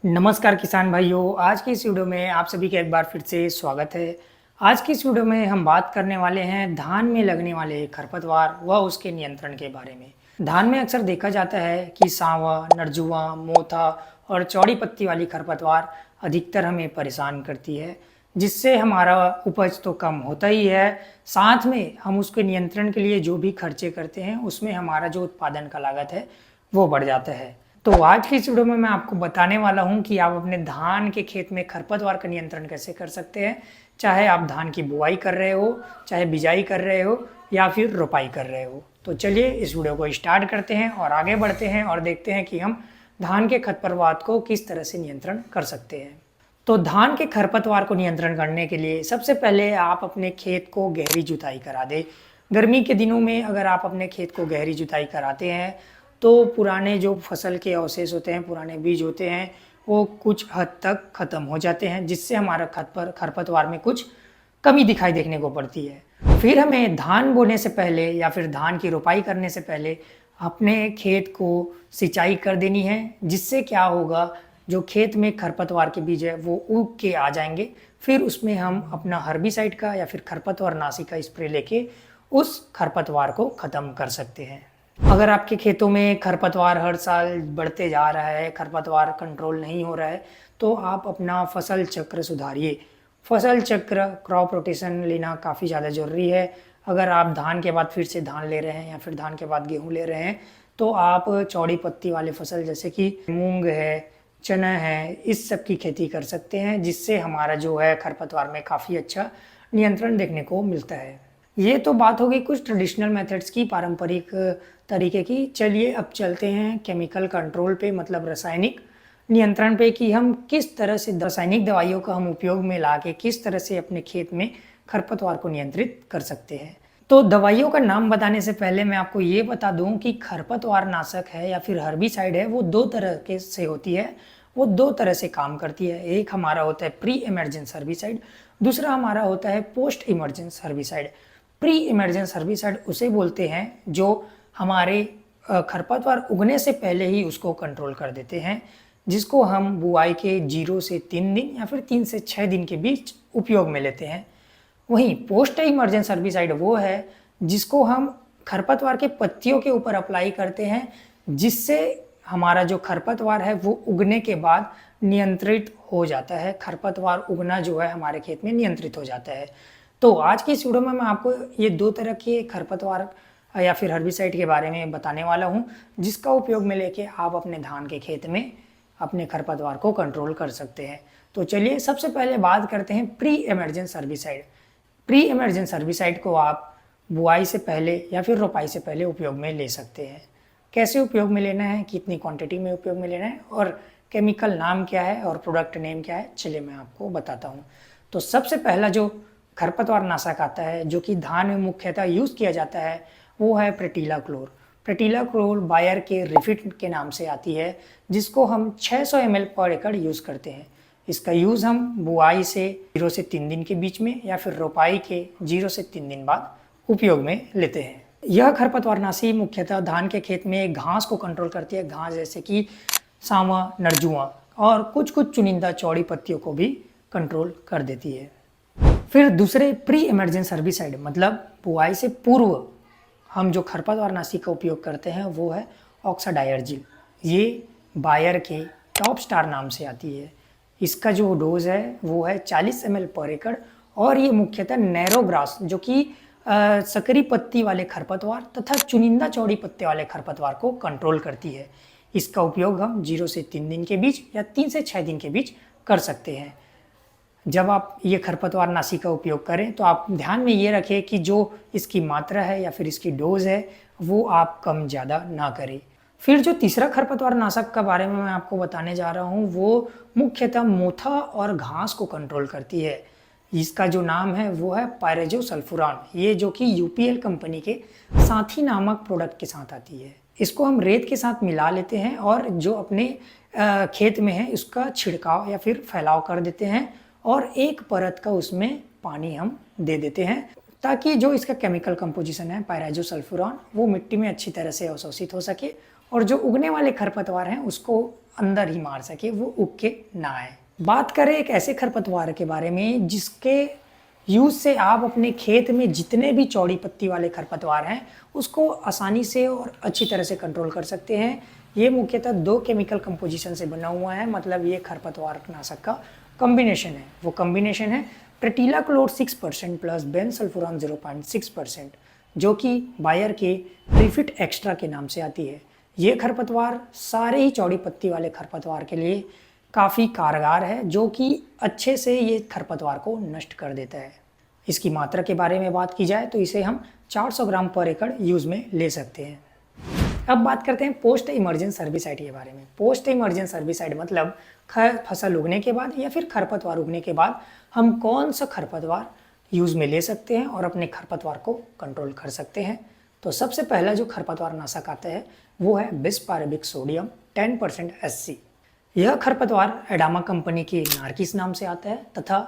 नमस्कार किसान भाइयों, आज की इस वीडियो में आप सभी का एक बार फिर से स्वागत है। आज की इस वीडियो में हम बात करने वाले हैं धान में लगने वाले खरपतवार व उसके नियंत्रण के बारे में। धान में अक्सर देखा जाता है कि सांवा, नरजुआ, मोथा और चौड़ी पत्ती वाली खरपतवार अधिकतर हमें परेशान करती है, जिससे हमारा उपज तो कम होता ही है, साथ में हम उसके नियंत्रण के लिए जो भी खर्चे करते हैं उसमें हमारा जो उत्पादन का लागत है वो बढ़ जाता है। तो आज की इस वीडियो में मैं आपको बताने वाला हूं कि आप अपने धान के खेत में खरपतवार का नियंत्रण कैसे कर सकते हैं। चाहे आप धान की बुआई कर रहे हो, चाहे बिजाई कर रहे हो या फिर रोपाई कर रहे हो। तो चलिए इस वीडियो को स्टार्ट करते हैं और आगे बढ़ते हैं और देखते हैं कि हम धान के खरपतवार को किस तरह से नियंत्रण कर सकते हैं। तो धान के खरपतवार को नियंत्रण करने के लिए सबसे पहले आप अपने खेत को गहरी जुताई करा दें। गर्मी के दिनों में अगर आप अपने खेत को गहरी जुताई कराते हैं तो पुराने जो फसल के अवशेष होते हैं, पुराने बीज होते हैं, वो कुछ हद तक ख़त्म हो जाते हैं, जिससे हमारा खरपतवार में कुछ कमी दिखाई देखने को पड़ती है। फिर हमें धान बोने से पहले या फिर धान की रोपाई करने से पहले अपने खेत को सिंचाई कर देनी है, जिससे क्या होगा, जो खेत में खरपतवार के बीज है वो उग के आ जाएंगे। फिर उसमें हम अपना हर्बिसाइड का या फिर खरपतवार नाशी का स्प्रे लेके उस खरपतवार को ख़त्म कर सकते हैं। अगर आपके खेतों में खरपतवार हर साल बढ़ते जा रहा है, खरपतवार कंट्रोल नहीं हो रहा है, तो आप अपना फसल चक्र सुधारिए। फसल चक्र, क्रॉप रोटेशन लेना काफ़ी ज़्यादा ज़रूरी है। अगर आप धान के बाद फिर से धान ले रहे हैं या फिर धान के बाद गेहूँ ले रहे हैं, तो आप चौड़ी पत्ती वाले फसल जैसे कि मूंग है, चना है, इस सब की खेती कर सकते हैं, जिससे हमारा जो है खरपतवार में काफ़ी अच्छा नियंत्रण देखने को मिलता है। ये तो बात हो गई कुछ ट्रेडिशनल मेथड्स की, पारंपरिक तरीके की। चलिए अब चलते हैं केमिकल कंट्रोल पे, मतलब रासायनिक नियंत्रण पे, कि हम किस तरह से रासायनिक दवाइयों का हम उपयोग में ला के किस तरह से अपने खेत में खरपतवार को नियंत्रित कर सकते हैं। तो दवाइयों का नाम बताने से पहले मैं आपको ये बता दूं कि खरपतवार नाशक है या फिर हर्बिसाइड है, वो दो तरह के से होती है, वो दो तरह से काम करती है। एक हमारा होता है प्री इमरजेंस हर्बिसाइड, दूसरा हमारा होता है post emergence herbicide. Pre emergence herbicide उसे बोलते हैं जो हमारे खरपतवार उगने से पहले ही उसको कंट्रोल कर देते हैं, जिसको हम बुआई के 0 से 3 दिन या फिर 3 से 6 दिन के बीच उपयोग में लेते हैं। वहीं पोस्ट इमरजेंस हर्बिसाइड वो है जिसको हम खरपतवार के पत्तियों के ऊपर अप्लाई करते हैं, जिससे हमारा जो खरपतवार है वो उगने के बाद नियंत्रित हो जाता है। खरपतवार उगना जो है हमारे खेत में नियंत्रित हो जाता है। तो आज की इस वीडियो में मैं आपको ये दो तरह के खरपतवार या फिर हर्बिसाइड के बारे में बताने वाला हूँ, जिसका उपयोग में लेके आप अपने धान के खेत में अपने खरपतवार को कंट्रोल कर सकते हैं। तो चलिए सबसे पहले बात करते हैं pre emergence herbicide. Pre emergence herbicide को आप बुआई से पहले या फिर रोपाई से पहले उपयोग में ले सकते हैं। कैसे उपयोग में लेना है, कितनी क्वांटिटी में उपयोग में लेना है और केमिकल नाम क्या है और प्रोडक्ट नेम क्या है, चलिए मैं आपको बताता हूँ। तो सबसे पहला जो खरपतवार नाशक आता है जो कि धान में मुख्यतः यूज़ किया जाता है, वो है प्रेटिलाक्लोर। प्रेटिलाक्लोर बायर के रिफिट के नाम से आती है, जिसको हम 600 ml पर एकड़ यूज़ करते हैं। इसका यूज़ हम बुआई से 0 से 3 दिन के बीच में या फिर रोपाई के 0 से 3 दिन बाद उपयोग में लेते हैं। यह खरपतवारनाशी मुख्यतः धान के खेत में घास को कंट्रोल करती है, घास जैसे कि सांवा, नरजुआ और कुछ कुछ चुनिंदा चौड़ी पत्तियों को भी कंट्रोल कर देती है। फिर दूसरे प्री इमरजेंस हर्बिसाइड, मतलब बुआई से पूर्व हम जो खरपतवारनाशी का उपयोग करते हैं वो है ऑक्साडाइअर्जिल। ये बायर के टॉप स्टार नाम से आती है। इसका जो डोज है वो है 40 ml पर एकड़ और ये मुख्यतः नैरो ग्रास, जो कि सकरी पत्ती वाले खरपतवार तथा चुनिंदा चौड़ी पत्ते वाले खरपतवार को कंट्रोल करती है। इसका उपयोग हम 0 से 3 दिन के बीच या 3 से 6 दिन के बीच कर सकते हैं। जब आप ये खरपतवारनाशी का उपयोग करें तो आप ध्यान में ये रखें कि जो इसकी मात्रा है या फिर इसकी डोज है वो आप कम ज़्यादा ना करें। फिर जो तीसरा खरपतवारनाशक का बारे में मैं आपको बताने जा रहा हूँ वो मुख्यतः मोथा और घास को कंट्रोल करती है। इसका जो नाम है वो है पायरेजोसल्फुरान, ये जो कि यूपीएल कंपनी के साथी नामक प्रोडक्ट के साथ आती है। इसको हम रेत के साथ मिला लेते हैं और जो अपने खेत में है उसका छिड़काव या फिर फैलाव कर देते हैं और एक परत का उसमें पानी हम दे देते हैं, ताकि जो इसका केमिकल कंपोजिशन है पायराजोसल्फुरान वो मिट्टी में अच्छी तरह से अवशोषित हो सके और जो उगने वाले खरपतवार हैं उसको अंदर ही मार सके, वो उग के ना आए। बात करें एक ऐसे खरपतवार के बारे में जिसके यूज से आप अपने खेत में जितने भी चौड़ी पत्ती वाले खरपतवार हैं उसको आसानी से और अच्छी तरह से कंट्रोल कर सकते हैं। ये मुख्यतः 2 केमिकल कंपोजिशन से बना हुआ है, मतलब ये खरपतवार नाशक का कॉम्बिनेशन है। वो कॉम्बिनेशन है ट्रेटिलाक्लोर 6% प्लस बेनसल्फुरान 0.6%, जो कि बायर के प्रीफिट एक्स्ट्रा के नाम से आती है। ये खरपतवार सारे ही चौड़ी पत्ती वाले खरपतवार के लिए काफ़ी कारगर है, जो कि अच्छे से ये खरपतवार को नष्ट कर देता है। इसकी मात्रा के बारे में बात की जाए तो इसे हम 400 ग्राम पर एकड़ यूज़ में ले सकते हैं। अब बात करते हैं पोस्ट इमर्जेंस सर्बिसाइड के बारे में। पोस्ट इमर्जेंस सर्बिसाइड मतलब फसल उगने के बाद या फिर खरपतवार उगने के बाद हम कौन सा खरपतवार यूज़ में ले सकते हैं और अपने खरपतवार को कंट्रोल कर सकते हैं। तो सबसे पहला जो खरपतवार नाशक आता है वो है बिसपारेबिक सोडियम 10% SC। यह खरपतवार एडामा कंपनी के नार्किस नाम से आता है तथा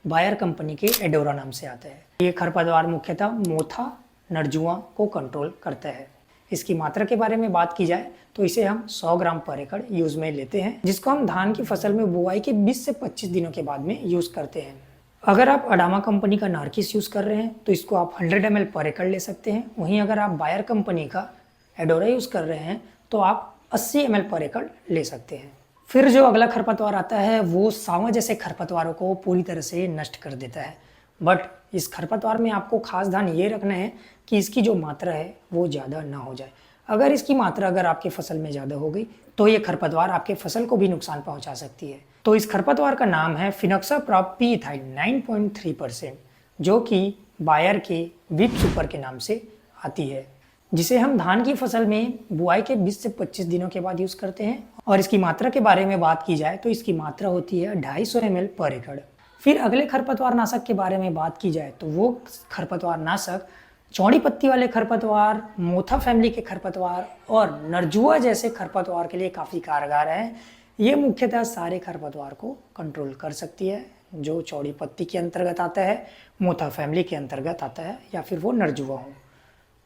बायर कंपनी के एडोरा नाम से आता है। ये खरपतवार मुख्यतः मोथा नरजुआ को कंट्रोल करता है। इसकी मात्रा के बारे में बात की जाए तो इसे हम 100 ग्राम पर एकड़ यूज में लेते हैं, जिसको हम धान की फसल में बुआई के 20 से 25 दिनों के बाद में यूज करते हैं। अगर आप अडामा कंपनी का नार्किस यूज कर रहे हैं तो इसको आप 100 ml पर एकड़ ले सकते हैं। वहीं अगर आप बायर कंपनी का एडोरा यूज कर रहे हैं तो आप 80 ml पर एकड़ ले सकते हैं। फिर जो अगला खरपतवार आता है वो सांवा जैसे खरपतवारों को पूरी तरह से नष्ट कर देता है। बट इस खरपतवार में आपको खास ध्यान ये रखना है कि इसकी जो मात्रा है वो ज़्यादा ना हो जाए। अगर इसकी मात्रा अगर आपके फसल में ज़्यादा हो गई तो ये खरपतवार आपके फसल को भी नुकसान पहुंचा सकती है। तो इस खरपतवार का नाम है फिनोक्साप्रॉप पी इथाइल 9.3%, जो कि बायर के विप सुपर के नाम से आती है, जिसे हम धान की फसल में बुआई के 20 से 25 दिनों के बाद यूज़ करते हैं। और इसकी मात्रा के बारे में बात की जाए तो इसकी मात्रा होती है 250 ml पर एकड़। फिर अगले खरपतवार नाशक के बारे में बात की जाए तो वो खरपतवार नाशक चौड़ी पत्ती वाले खरपतवार, मोथा फैमिली के खरपतवार और नरजुआ जैसे खरपतवार के लिए काफ़ी कारगर है। ये मुख्यतः सारे खरपतवार को कंट्रोल कर सकती है, जो चौड़ी पत्ती के अंतर्गत आता है, मोथा फैमिली के अंतर्गत आता है या फिर वो नरजुआ हो,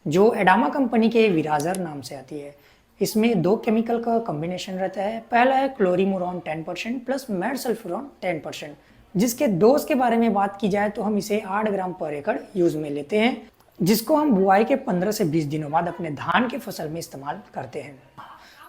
जो एडामा कंपनी के विराजर नाम से आती है। इसमें 2 केमिकल का कॉम्बिनेशन रहता है। पहला है क्लोरीमुरॉन 10% प्लस मेडसल्फुरॉन 10%, जिसके डोज के बारे में बात की जाए तो हम इसे 8 ग्राम पर एकड़ यूज में लेते हैं, जिसको हम बुआई के 15 से 20 दिनों बाद अपने धान के फसल में इस्तेमाल करते हैं।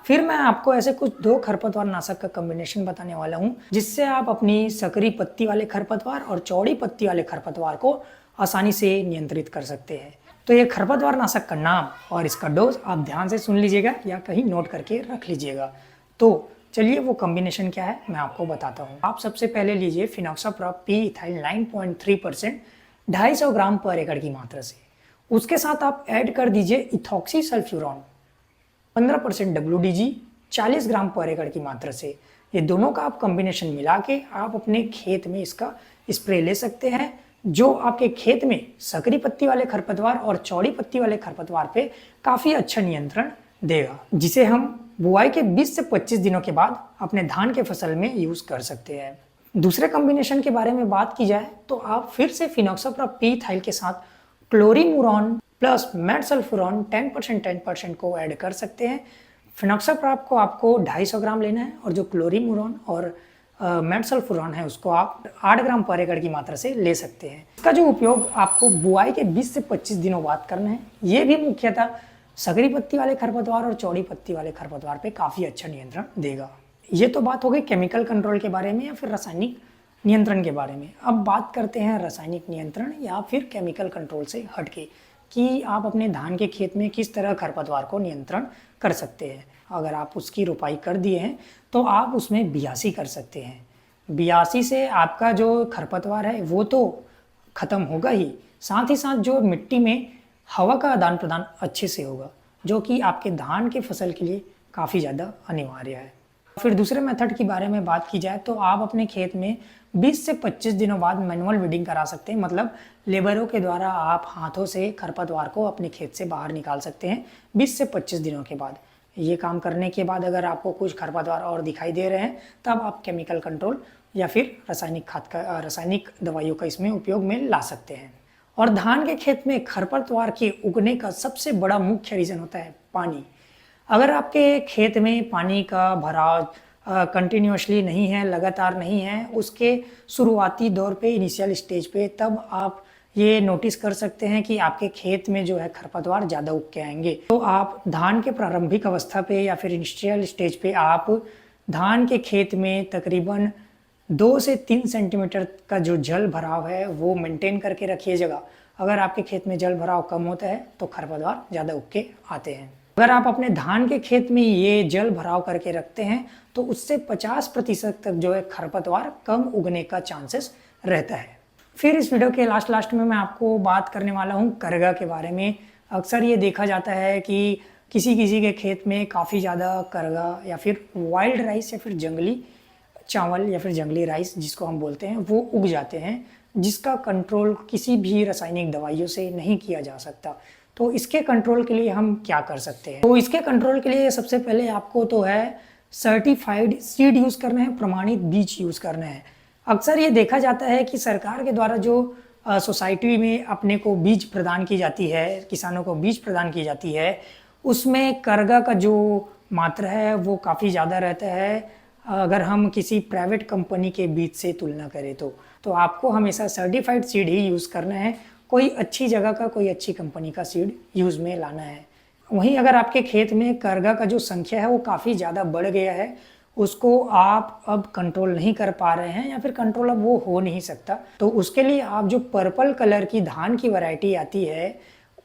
फिर मैं आपको ऐसे कुछ 2 खरपतवार नाशक का कॉम्बिनेशन बताने वाला हूँ, जिससे आप अपनी सकरी पत्ती वाले खरपतवार और चौड़ी पत्ती वाले खरपतवार को आसानी से नियंत्रित कर सकते हैं। तो ये खरपतवार नाशक का नाम और इसका डोज आप ध्यान से सुन लीजिएगा या कहीं नोट करके रख लीजिएगा। तो चलिए वो कॉम्बिनेशन क्या है मैं आपको बताता हूँ। आप सबसे पहले लीजिए फिनोक्साप्रॉप पी इथाइल 9.3% 250 ग्राम पर एकड़ की मात्रा से। उसके साथ आप ऐड कर दीजिए इथॉक्सी सल्फ्यूरॉन 15% WDG 40 ग्राम पर एकड़ की मात्रा से। ये दोनों का आप कॉम्बिनेशन मिला के आप अपने खेत में इसका स्प्रे ले सकते हैं, जो आपके खेत में सकरी पत्ती वाले खरपतवार और चौड़ी पत्ती वाले खरपतवार पे काफ़ी अच्छा नियंत्रण देगा, जिसे हम बुआई के 20 से 25 दिनों के बाद अपने धान के फसल में यूज़ कर सकते हैं। दूसरे कॉम्बिनेशन के बारे में बात की जाए तो आप फिर से फिनोक्साप्रॉप पी इथाइल के साथ क्लोरीमुरॉन प्लस मेडसल्फुरॉन 10% को ऐड कर सकते हैं। फिनोक्साप्रॉप को आपको 250 ग्राम लेना है और जो क्लोरीमुरॉन और मेडसल्फुरॉन है उसको आप 8 ग्राम पर एकड़ की मात्रा से ले सकते हैं। इसका जो उपयोग आपको बुआई के 20 से 25 दिनों बाद करना है। ये भी मुख्यतः सकरी पत्ती वाले खरपतवार और चौड़ी पत्ती वाले खरपतवार पे काफ़ी अच्छा नियंत्रण देगा। ये तो बात हो गई केमिकल कंट्रोल के बारे में या फिर रासायनिक नियंत्रण के बारे में। अब बात करते हैं रासायनिक नियंत्रण या फिर केमिकल कंट्रोल से हटके, कि आप अपने धान के खेत में किस तरह खरपतवार को नियंत्रण कर सकते हैं। अगर आप उसकी रोपाई कर दिए हैं तो आप उसमें बियासी कर सकते हैं। बियासी से आपका जो खरपतवार है वो तो ख़त्म होगा ही, साथ जो मिट्टी में हवा का आदान प्रदान अच्छे से होगा, जो कि आपके धान के फसल के लिए काफ़ी ज़्यादा अनिवार्य है। फिर दूसरे मेथड के बारे में बात की जाए तो आप अपने खेत में 20 से 25 दिनों बाद मैनुअल वीडिंग करा सकते हैं, मतलब लेबरों के द्वारा आप हाथों से खरपतवार को अपने खेत से बाहर निकाल सकते हैं 20 से 25 दिनों के बाद। ये काम करने के बाद अगर आपको कुछ खरपतवार और दिखाई दे रहे हैं तब आप केमिकल कंट्रोल या फिर रासायनिक दवाइयों का इसमें उपयोग में ला सकते हैं। और धान के खेत में खरपतवार के उगने का सबसे बड़ा मुख्य रीज़न होता है पानी। अगर आपके खेत में पानी का भराव कंटिन्यूअसली नहीं है, लगातार नहीं है, उसके शुरुआती दौर पे, इनिशियल स्टेज पे, तब आप ये नोटिस कर सकते हैं कि आपके खेत में जो है खरपतवार ज़्यादा उग के आएंगे। तो आप धान के प्रारंभिक अवस्था पे या फिर इनिशियल स्टेज पे आप धान के खेत में तकरीबन 2 से 3 सेंटीमीटर का जो जल भराव है वो मेंटेन करके रखिएगा। अगर आपके खेत में जल भराव कम होता है तो खरपतवार ज़्यादा उग के आते हैं। अगर आप अपने धान के खेत में ये जल भराव करके रखते हैं तो उससे 50% तक जो है खरपतवार कम उगने का चांसेस रहता है। फिर इस वीडियो के लास्ट में मैं आपको बात करने वाला हूँ करगा के बारे में। अक्सर ये देखा जाता है कि किसी के खेत में काफ़ी ज़्यादा करगा या फिर वाइल्ड राइस या फिर जंगली चावल या फिर जंगली राइस जिसको हम बोलते हैं वो उग जाते हैं, जिसका कंट्रोल किसी भी रासायनिक दवाइयों से नहीं किया जा सकता। तो इसके कंट्रोल के लिए हम क्या कर सकते हैं? तो इसके कंट्रोल के लिए सबसे पहले आपको तो है सर्टिफाइड सीड यूज़ करना है, प्रमाणित बीज यूज़ करना है। अक्सर ये देखा जाता है कि सरकार के द्वारा जो सोसाइटी में अपने को बीज प्रदान की जाती है, किसानों को बीज प्रदान की जाती है, उसमें करगा का जो मात्रा है वो काफ़ी ज़्यादा रहता है अगर हम किसी प्राइवेट कंपनी के बीज से तुलना करें तो आपको हमेशा सर्टिफाइड सीड ही यूज़ करना है। कोई अच्छी जगह का, कोई अच्छी कंपनी का सीड यूज़ में लाना है। वहीं अगर आपके खेत में करगा का जो संख्या है वो काफ़ी ज़्यादा बढ़ गया है, उसको आप अब कंट्रोल नहीं कर पा रहे हैं या फिर कंट्रोल अब वो हो नहीं सकता, तो उसके लिए आप जो पर्पल कलर की धान की वैरायटी आती है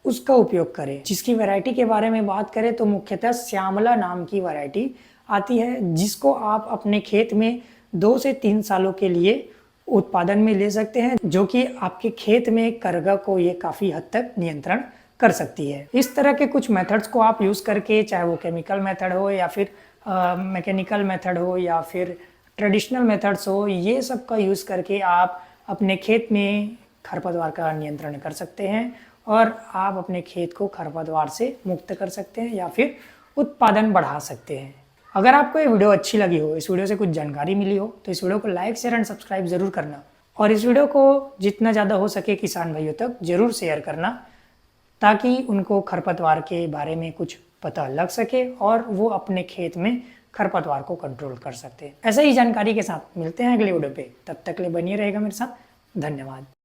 उसका उपयोग करें। जिसकी वैरायटी के बारे में बात करें तो मुख्यतः श्यामला नाम की वैरायटी आती है, जिसको आप अपने खेत में 2 से 3 सालों के लिए उत्पादन में ले सकते हैं, जो कि आपके खेत में करगा को ये काफ़ी हद तक नियंत्रण कर सकती है। इस तरह के कुछ मेथड्स को आप यूज़ करके, चाहे वो केमिकल मेथड हो या फिर मैकेनिकल मेथड हो या फिर ट्रेडिशनल मेथड्स हो, ये सब का यूज़ करके आप अपने खेत में खरपतवार का नियंत्रण कर सकते हैं और आप अपने खेत को खरपतवार से मुक्त कर सकते हैं या फिर उत्पादन बढ़ा सकते हैं। अगर आपको ये वीडियो अच्छी लगी हो, इस वीडियो से कुछ जानकारी मिली हो, तो इस वीडियो को लाइक, शेयर एंड सब्सक्राइब ज़रूर करना और इस वीडियो को जितना ज़्यादा हो सके किसान भाइयों तक ज़रूर शेयर करना, ताकि उनको खरपतवार के बारे में कुछ पता लग सके और वो अपने खेत में खरपतवार को कंट्रोल कर सकते हैं। ऐसे ही जानकारी के साथ मिलते हैं अगले वीडियो पे, तब तक के लिए बनिए रहेगा मेरे साथ। धन्यवाद।